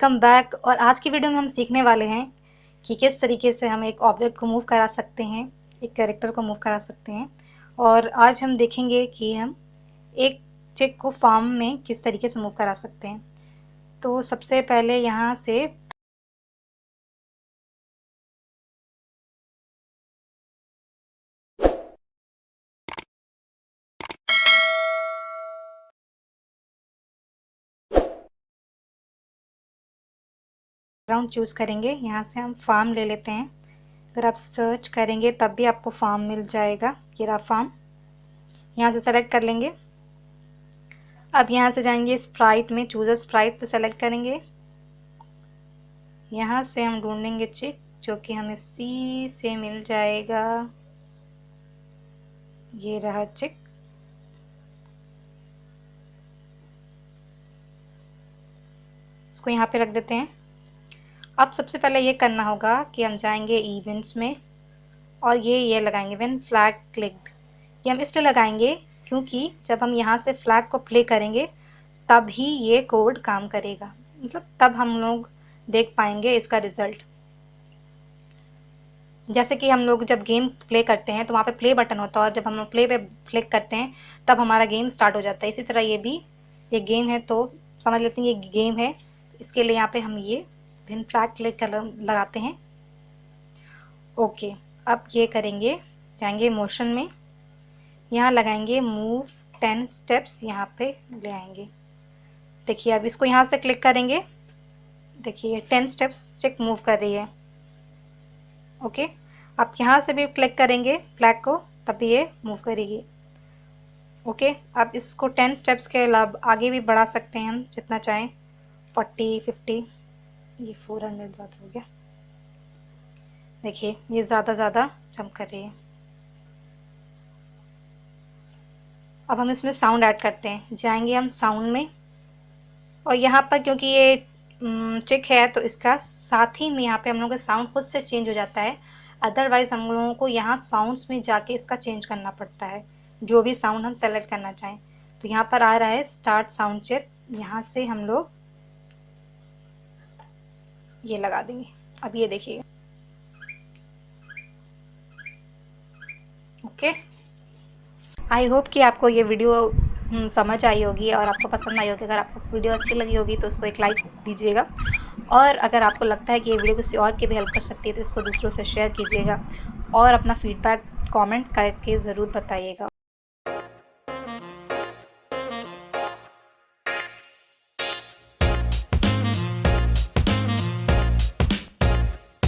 Welcome back. और आज की वीडियो में हम सीखने वाले हैं कि किस तरीके से हम एक ऑब्जेक्ट को मूव करा सकते हैं, एक कैरेक्टर को मूव करा सकते हैं। और आज हम देखेंगे कि हम एक चिक को फार्म में किस तरीके से मूव करा सकते हैं। तो सबसे पहले यहाँ से बैकग्राउंड चूज़ करेंगे। यहाँ से हम फार्म ले लेते हैं। अगर आप सर्च करेंगे तब भी आपको फार्म मिल जाएगा। ये रहा फार्म, यहाँ से सेलेक्ट कर लेंगे। अब यहाँ से जाएंगे स्प्राइट में, चूज़ स्प्राइट पे सेलेक्ट करेंगे। यहाँ से हम ढूंढेंगे चिक, जो कि हमें सी से मिल जाएगा। ये रहा चिक। इसको यहाँ पे रख देते हैं। अब सबसे पहले ये करना होगा कि हम जाएंगे इवेंट्स में और ये लगाएंगे व्हेन फ्लैग क्लिक्ड। ये हम इसलिए लगाएंगे क्योंकि जब हम यहाँ से फ्लैग को प्ले करेंगे तब ही ये कोड काम करेगा, मतलब तब हम लोग देख पाएंगे इसका रिजल्ट। जैसे कि हम लोग जब गेम प्ले करते हैं तो वहाँ पे प्ले बटन होता है और जब हम लोग प्ले पे क्लिक करते हैं तब हमारा गेम स्टार्ट हो जाता है। इसी तरह ये भी ये गेम है, तो समझ लेते हैं ये गेम है। इसके लिए यहाँ पे हम ये व्हेन फ्लैग क्लिक कर लगाते हैं। ओके, अब ये करेंगे, जाएंगे मोशन में, यहाँ लगाएंगे मूव 10 स्टेप्स, यहाँ पे ले आएंगे। देखिए अब इसको यहाँ से क्लिक करेंगे, देखिए 10 स्टेप्स चिक मूव कर रही है। ओके, आप यहाँ से भी क्लिक करेंगे फ्लैग को तब भी ये मूव करेगी। ओके, अब इसको 10 स्टेप्स के अलावा आगे भी बढ़ा सकते हैं हम जितना चाहें, 40, 50। ये 400 ज़्यादा हो गया। देखिए ये ज़्यादा जंप कर रही है। अब हम इसमें साउंड ऐड करते हैं। जाएंगे हम साउंड में और यहाँ पर क्योंकि ये चिक है तो इसका साथ ही में यहाँ पे हम लोगों का साउंड खुद से चेंज हो जाता है। अदरवाइज़ हम लोगों को यहाँ साउंड्स में जाके इसका चेंज करना पड़ता है, जो भी साउंड हम सेलेक्ट करना चाहें। तो यहाँ पर आ रहा है स्टार्ट साउंड चिप, यहाँ से हम लोग ये लगा देंगे। अब ये देखिए। ओके, आई होप कि आपको ये वीडियो समझ आई होगी और आपको पसंद आई होगी। अगर आपको वीडियो अच्छी लगी होगी तो उसको एक लाइक दीजिएगा, और अगर आपको लगता है कि ये वीडियो किसी और की भी हेल्प कर सकती है तो इसको दूसरों से शेयर कीजिएगा और अपना फीडबैक कमेंट करके ज़रूर बताइएगा।